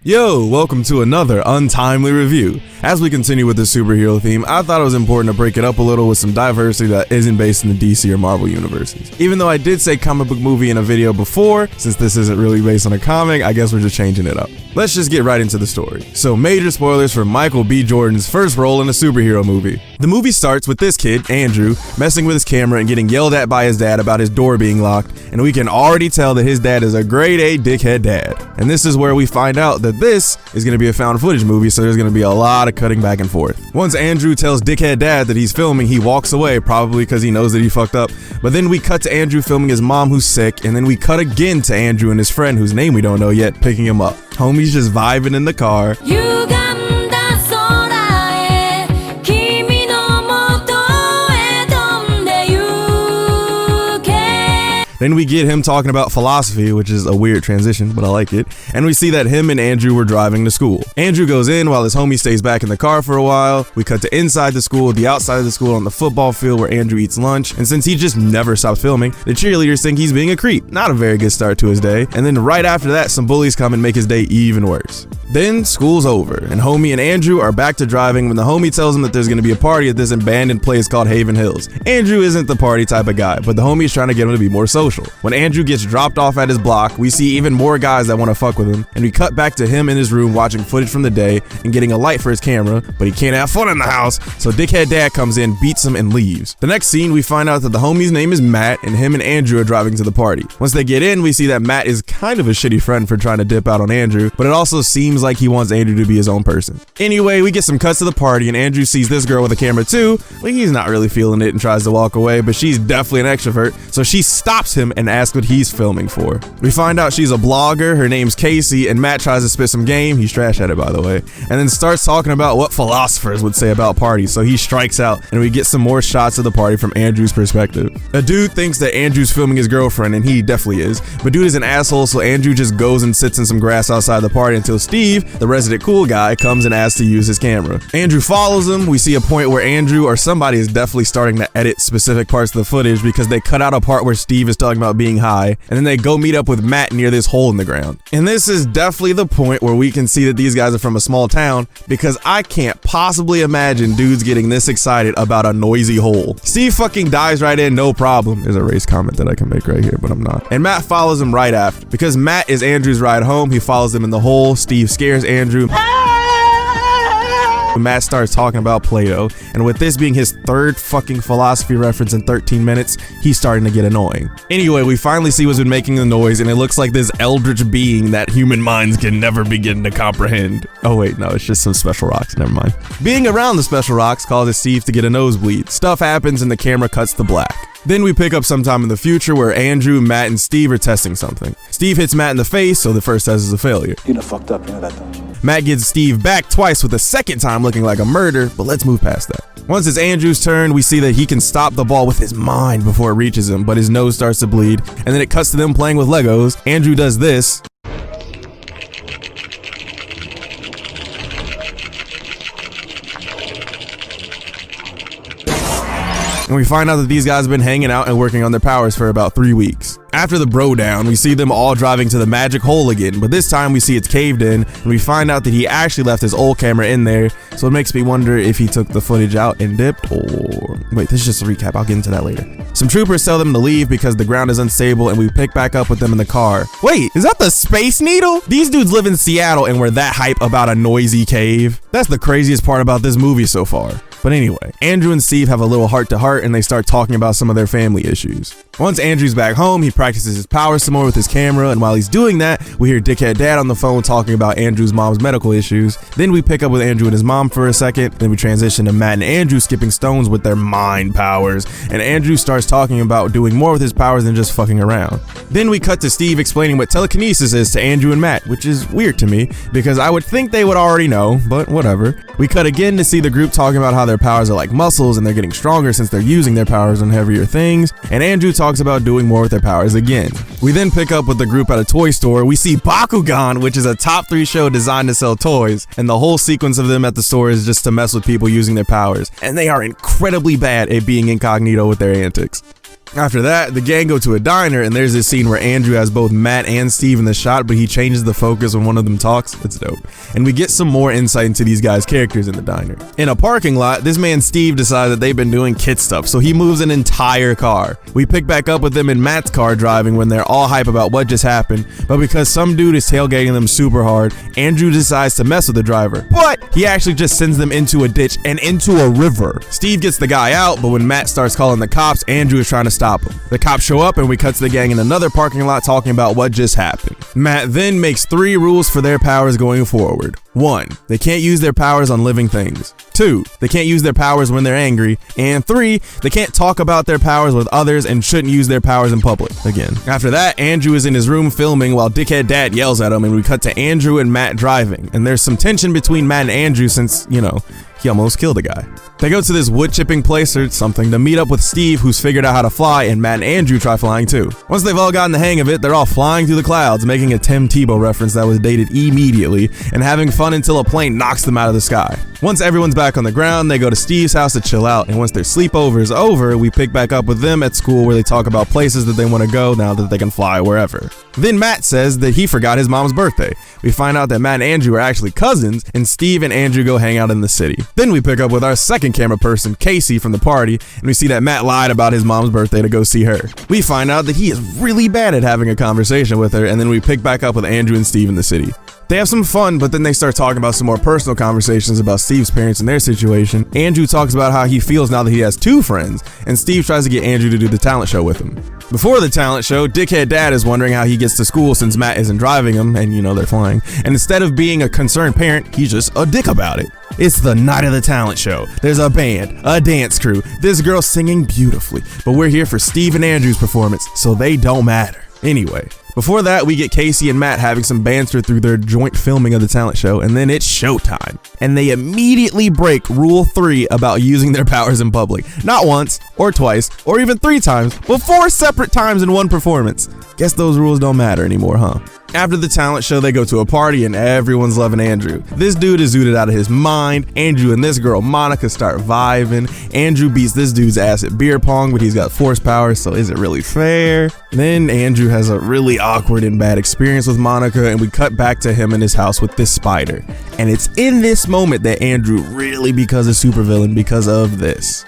Yo, welcome to another Untimely review. As we continue with the superhero theme, I thought it was important to break it up a little with some diversity that isn't based in the DC or Marvel universes. Even though I did say comic book movie in a video before, since this isn't really based on a comic, I guess we're just changing it up. Let's just get right into the story. So major spoilers for Michael B. Jordan's first role in a superhero movie. The movie starts with this kid, Andrew, messing with his camera and getting yelled at by his dad about his door being locked, and we can already tell that his dad is a grade A dickhead dad. And this is where we find out that this is going to be a found footage movie, so there's going to be a lot of cutting back and forth. Once Andrew tells dickhead dad that he's filming, he walks away, probably because he knows that he fucked up. But then we cut to Andrew filming his mom who's sick, and then we cut again to Andrew and his friend, whose name we don't know yet, picking him up. Homie's just vibing in the car. Then we get him talking about philosophy, which is a weird transition, but I like it. And we see that him and Andrew were driving to school. Andrew goes in while his homie stays back in the car for a while. We cut to inside the school, the outside of the school on the football field where Andrew eats lunch. And since he just never stops filming, the cheerleaders think he's being a creep. Not a very good start to his day. And then right after that, some bullies come and make his day even worse. Then school's over, and homie and Andrew are back to driving when the homie tells him that there's gonna be a party at this abandoned place called Haven Hills. Andrew isn't the party type of guy, but the homie is trying to get him to be more social. When Andrew gets dropped off at his block, we see even more guys that want to fuck with him, and we cut back to him in his room watching footage from the day and getting a light for his camera, but he can't have fun in the house, so dickhead dad comes in, beats him, and leaves. The next scene, we find out that the homie's name is Matt, and him and Andrew are driving to the party. Once they get in, we see that Matt is kind of a shitty friend for trying to dip out on Andrew, but it also seems like he wants Andrew to be his own person. Anyway, we get some cuts to the party, and Andrew sees this girl with a camera too, but he's not really feeling it and tries to walk away, but she's definitely an extrovert, so she stops him and asks what he's filming for. We find out she's a blogger, her name's Casey, and Matt tries to spit some game, he's trash at it by the way, and then starts talking about what philosophers would say about parties, so he strikes out, and we get some more shots of the party from Andrew's perspective. A dude thinks that Andrew's filming his girlfriend, and he definitely is, but dude is an asshole, so Andrew just goes and sits in some grass outside the party until Steve, the resident cool guy, comes and asks to use his camera. Andrew follows him. We see a point where Andrew or somebody is definitely starting to edit specific parts of the footage because they cut out a part where Steve is talking about being high, and then they go meet up with Matt near this hole in the ground. And this is definitely the point where we can see that these guys are from a small town, because I can't possibly imagine dudes getting this excited about a noisy hole. Steve fucking dives right in, no problem. There's a race comment that I can make right here, but I'm not. And Matt follows him right after. Because Matt is Andrew's ride home, he follows him in the hole. Steve scares Andrew. Matt starts talking about Plato, and with this being his third fucking philosophy reference in 13 minutes, he's starting to get annoying. Anyway, we finally see what's been making the noise, and it looks like this eldritch being that human minds can never begin to comprehend. Oh wait, no, it's just some special rocks, never mind. Being around the special rocks causes Steve to get a nosebleed. Stuff happens and the camera cuts to black. Then we pick up sometime in the future where Andrew, Matt, and Steve are testing something. Steve hits Matt in the face, so the first test is a failure. You done fucked up, you know that, don't you? Matt gets Steve back twice with the second time looking like a murder, but let's move past that. Once it's Andrew's turn, we see that he can stop the ball with his mind before it reaches him, but his nose starts to bleed, and then it cuts to them playing with Legos. Andrew does this. And we find out that these guys have been hanging out and working on their powers for about 3 weeks. After the bro down, we see them all driving to the magic hole again, but this time we see it's caved in, and we find out that he actually left his old camera in there, so it makes me wonder if he took the footage out and dipped, or... Wait, this is just a recap, I'll get into that later. Some troopers tell them to leave because the ground is unstable, and we pick back up with them in the car. Wait, is that the Space Needle? These dudes live in Seattle and we're that hype about a noisy cave? That's the craziest part about this movie so far. But anyway, Andrew and Steve have a little heart-to-heart and they start talking about some of their family issues. Once Andrew's back home, he practices his powers some more with his camera, and while he's doing that, we hear dickhead dad on the phone talking about Andrew's mom's medical issues. Then we pick up with Andrew and his mom for a second, then we transition to Matt and Andrew skipping stones with their mind powers, and Andrew starts talking about doing more with his powers than just fucking around. Then we cut to Steve explaining what telekinesis is to Andrew and Matt, which is weird to me, because I would think they would already know, but whatever. We cut again to see the group talking about how their powers are like muscles and they're getting stronger since they're using their powers on heavier things, and Andrew talks about doing more with their powers again. We then pick up with the group at a toy store. We see Bakugan, which is a top 3 show designed to sell toys, and the whole sequence of them at the store is just to mess with people using their powers, and they are incredibly bad at being incognito with their antics. After that, the gang go to a diner, and there's this scene where Andrew has both Matt and Steve in the shot, but he changes the focus when one of them talks. It's dope. And we get some more insight into these guys' characters in the diner. In a parking lot, this man Steve decides that they've been doing kid stuff, so he moves an entire car. We pick back up with them in Matt's car driving when they're all hype about what just happened, but because some dude is tailgating them super hard, Andrew decides to mess with the driver, but he actually just sends them into a ditch and into a river. Steve gets the guy out, but when Matt starts calling the cops, Andrew is trying to stop him. The cops show up and we cut to the gang in another parking lot talking about what just happened. Matt then makes 3 rules for their powers going forward. 1. They can't use their powers on living things. 2. They can't use their powers when they're angry. And 3. They can't talk about their powers with others and shouldn't use their powers in public. Again. After that, Andrew is in his room filming while Dickhead Dad yells at him, and we cut to Andrew and Matt driving. And there's some tension between Matt and Andrew since, you know, he almost killed a guy. They go to this wood chipping place or something to meet up with Steve, who's figured out how to fly, and Matt and Andrew try flying too. Once they've all gotten the hang of it, they're all flying through the clouds, making a Tim Tebow reference that was dated immediately, and having fun until a plane knocks them out of the sky. Once everyone's back on the ground, they go to Steve's house to chill out, and once their sleepover is over, we pick back up with them at school where they talk about places that they want to go now that they can fly wherever. Then Matt says that he forgot his mom's birthday. We find out that Matt and Andrew are actually cousins, and Steve and Andrew go hang out in the city. Then we pick up with our second camera person, Casey, from the party, and we see that Matt lied about his mom's birthday to go see her. We find out that he is really bad at having a conversation with her, and then we pick back up with Andrew and Steve in the city. They have some fun, but then they start talking about some more personal conversations about Steve's parents and their situation. Andrew talks about how he feels now that he has 2 friends, and Steve tries to get Andrew to do the talent show with him. Before the talent show, Dickhead Dad is wondering how he gets to school since Matt isn't driving him, and you know they're flying. And instead of being a concerned parent, he's just a dick about it. It's the night of the talent show. There's a band, a dance crew, this girl singing beautifully, but we're here for Steve and Andrew's performance, so they don't matter. Anyway, before that, we get Casey and Matt having some banter through their joint filming of the talent show, and then it's showtime. And they immediately break Rule 3 about using their powers in public. Not once, or twice, or even 3 times, but 4 separate times in one performance. Guess those rules don't matter anymore, huh? After the talent show, they go to a party and everyone's loving Andrew. This dude is zooted out of his mind. Andrew and this girl Monica start vibing. Andrew beats this dude's ass at beer pong, but he's got force powers, so is it really fair? Then Andrew has a really awkward and bad experience with Monica, and we cut back to him in his house with this spider. And it's in this moment that Andrew really becomes a supervillain because of this.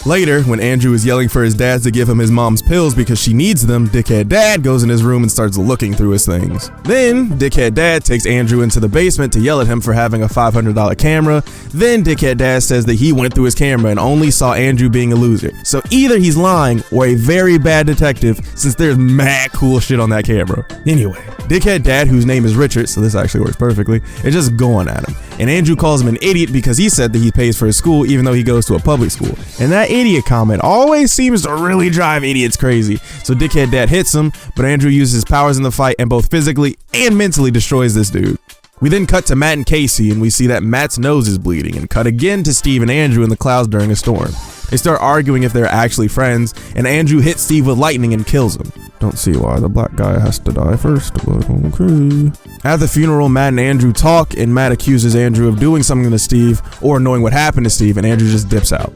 Later, when Andrew is yelling for his dad to give him his mom's pills because she needs them, Dickhead Dad goes in his room and starts looking through his things. Then, Dickhead Dad takes Andrew into the basement to yell at him for having a $500 camera. Then, Dickhead Dad says that he went through his camera and only saw Andrew being a loser. So either he's lying or a very bad detective, since there's mad cool shit on that camera. Anyway, Dickhead Dad, whose name is Richard, so this actually works perfectly, is just going at him. And Andrew calls him an idiot because he said that he pays for his school even though he goes to a public school. And that idiot comment always seems to really drive idiots crazy. So Dickhead Dad hits him, but Andrew uses his powers in the fight and both physically and mentally destroys this dude. We then cut to Matt and Casey, and we see that Matt's nose is bleeding, and cut again to Steve and Andrew in the clouds during a storm. They start arguing if they're actually friends, and Andrew hits Steve with lightning and kills him. Don't see why the black guy has to die first, but okay. At the funeral, Matt and Andrew talk, and Matt accuses Andrew of doing something to Steve or knowing what happened to Steve, and Andrew just dips out.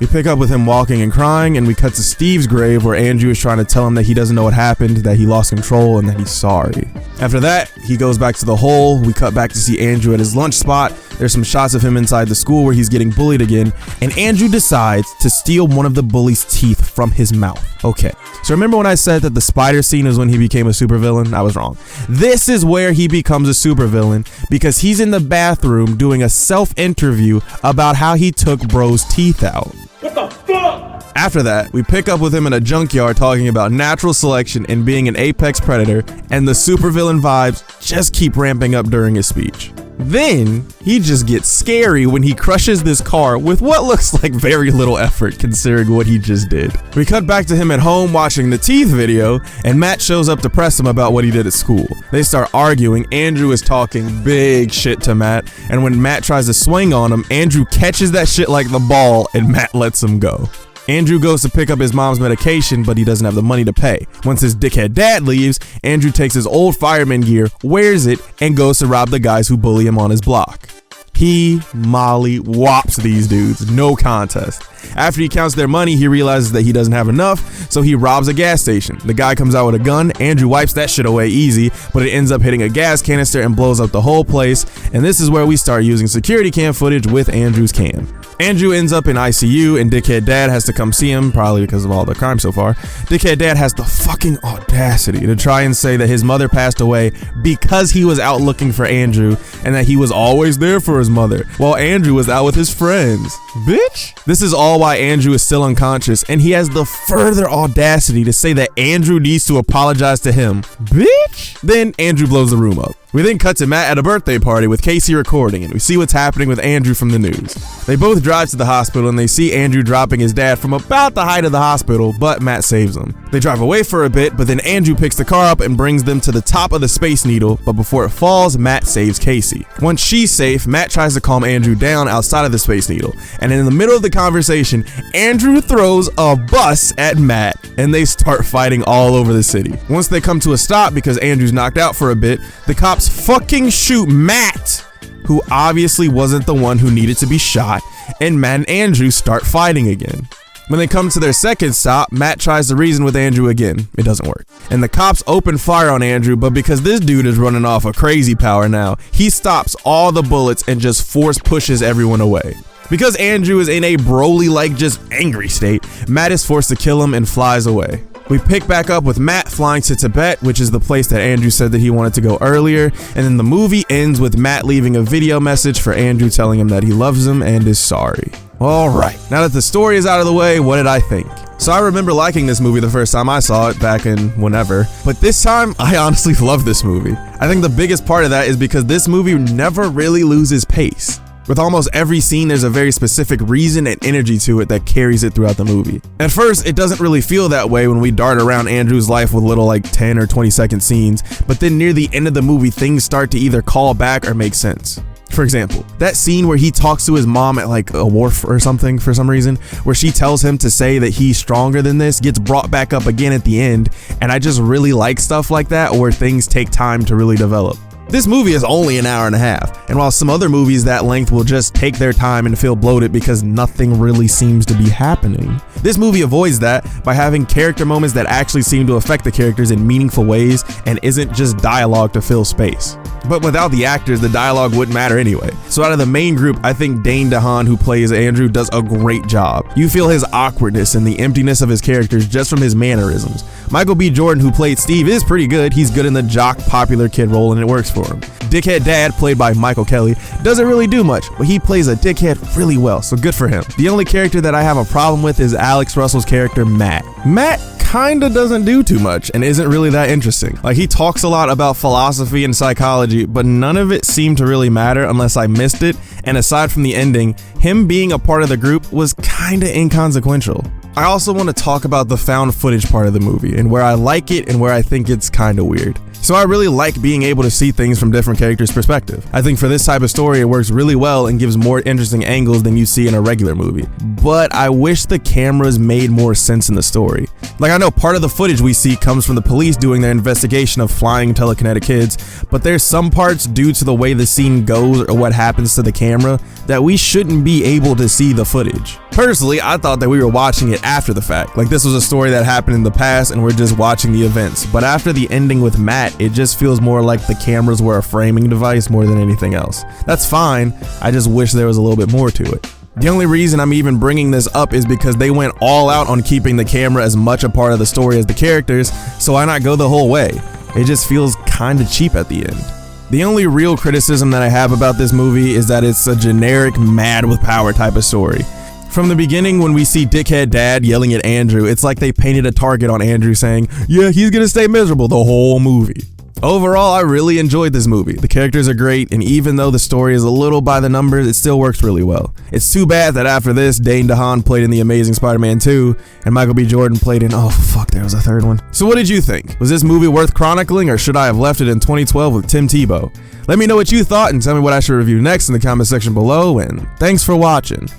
We pick up with him walking and crying, and we cut to Steve's grave where Andrew is trying to tell him that he doesn't know what happened, that he lost control, and that he's sorry. After that, he goes back to the hole. We cut back to see Andrew at his lunch spot. There's some shots of him inside the school where he's getting bullied again, and Andrew decides to steal one of the bully's teeth from his mouth. Okay, so remember when I said that the spider scene is when he became a supervillain? I was wrong. This is where he becomes a supervillain because he's in the bathroom doing a self-interview about how he took bro's teeth out. What the fuck? After that, we pick up with him in a junkyard talking about natural selection and being an apex predator, and the supervillain vibes just keep ramping up during his speech. Then, he just gets scary when he crushes this car with what looks like very little effort considering what he just did. We cut back to him at home watching the teeth video, and Matt shows up to press him about what he did at school. They start arguing. Andrew is talking big shit to Matt, and when Matt tries to swing on him, Andrew catches that shit like the ball, and Matt lets him go. Andrew goes to pick up his mom's medication, but he doesn't have the money to pay. Once his dickhead dad leaves, Andrew takes his old fireman gear, wears it, and goes to rob the guys who bully him on his block. He molly whops these dudes, no contest. After he counts their money, he realizes that he doesn't have enough, so he robs a gas station. The guy comes out with a gun. Andrew wipes that shit away easy, but it ends up hitting a gas canister and blows up the whole place, and this is where we start using security cam footage with Andrew's cam. Andrew ends up in ICU, and Dickhead Dad has to come see him, probably because of all the crime so far. Dickhead Dad has the fucking audacity to try and say that his mother passed away because he was out looking for Andrew, and that he was always there for his mother, while Andrew was out with his friends. Bitch! This is all why Andrew is still unconscious, and he has the further audacity to say that Andrew needs to apologize to him. Bitch! Then Andrew blows the room up. We then cut to Matt at a birthday party with Casey recording, and we see what's happening with Andrew from the news. They both drive to the hospital, and they see Andrew dropping his dad from about the height of the hospital, but Matt saves him. They drive away for a bit, but then Andrew picks the car up and brings them to the top of the Space Needle, but before it falls, Matt saves Casey. Once she's safe, Matt tries to calm Andrew down outside of the Space Needle, and in the middle of the conversation, Andrew throws a bus at Matt, and they start fighting all over the city. Once they come to a stop because Andrew's knocked out for a bit, the cops fucking shoot Matt, who obviously wasn't the one who needed to be shot, and Matt and Andrew start fighting again. When they come to their second stop, Matt tries to reason with Andrew again. It doesn't work. And the cops open fire on Andrew, but because this dude is running off a crazy power now, he stops all the bullets and just force pushes everyone away. Because Andrew is in a Broly-like just angry state, Matt is forced to kill him and flies away. We pick back up with Matt flying to Tibet, which is the place that Andrew said that he wanted to go earlier, and then the movie ends with Matt leaving a video message for Andrew telling him that he loves him and is sorry. Alright, now that the story is out of the way, what did I think? So I remember liking this movie the first time I saw it back in whenever, but this time I honestly love this movie. I think the biggest part of that is because this movie never really loses pace. With almost every scene, there's a very specific reason and energy to it that carries it throughout the movie. At first, it doesn't really feel that way when we dart around Andrew's life with little like 10 or 20 second scenes, but then near the end of the movie, things start to either call back or make sense. For example, that scene where he talks to his mom at like a wharf or something for some reason, where she tells him to say that he's stronger than this, gets brought back up again at the end, and I just really like stuff like that where things take time to really develop. This movie is only an hour and a half, and while some other movies that length will just take their time and feel bloated because nothing really seems to be happening, this movie avoids that by having character moments that actually seem to affect the characters in meaningful ways and isn't just dialogue to fill space. But without the actors, the dialogue wouldn't matter anyway. So out of the main group, I think Dane Dehaan, who plays Andrew, does a great job. You feel his awkwardness and the emptiness of his characters just from his mannerisms. Michael B. Jordan, who played Steve, is pretty good. He's good in the jock popular kid role and it works for him. Dickhead Dad, played by Michael Kelly, doesn't really do much, but he plays a dickhead really well, so good for him. The only character that I have a problem with is Alex Russell's character, Matt. Matt kinda doesn't do too much and isn't really that interesting. Like, he talks a lot about philosophy and psychology, but none of it seemed to really matter unless I missed it, and aside from the ending, him being a part of the group was kinda inconsequential. I also want to talk about the found footage part of the movie and where I like it and where I think it's kinda weird. So I really like being able to see things from different characters' perspective. I think for this type of story, it works really well and gives more interesting angles than you see in a regular movie. But I wish the cameras made more sense in the story. Like, I know part of the footage we see comes from the police doing their investigation of flying telekinetic kids, but there's some parts due to the way the scene goes or what happens to the camera that we shouldn't be able to see the footage. Personally, I thought that we were watching it after the fact. Like, this was a story that happened in the past and we're just watching the events. But after the ending with Matt, it just feels more like the cameras were a framing device more than anything else. That's fine, I just wish there was a little bit more to it. The only reason I'm even bringing this up is because they went all out on keeping the camera as much a part of the story as the characters, so why not go the whole way? It just feels kinda cheap at the end. The only real criticism that I have about this movie is that it's a generic mad with power type of story. From the beginning, when we see Dickhead Dad yelling at Andrew, it's like they painted a target on Andrew saying, yeah, he's gonna stay miserable the whole movie. Overall, I really enjoyed this movie. The characters are great, and even though the story is a little by the numbers, it still works really well. It's too bad that after this, Dane Dehaan played in The Amazing Spider-Man 2, and Michael B. Jordan played in, oh fuck, there was a third one. So what did you think? Was this movie worth chronicling, or should I have left it in 2012 with Tim Tebow? Let me know what you thought and tell me what I should review next in the comment section below, and thanks for watching.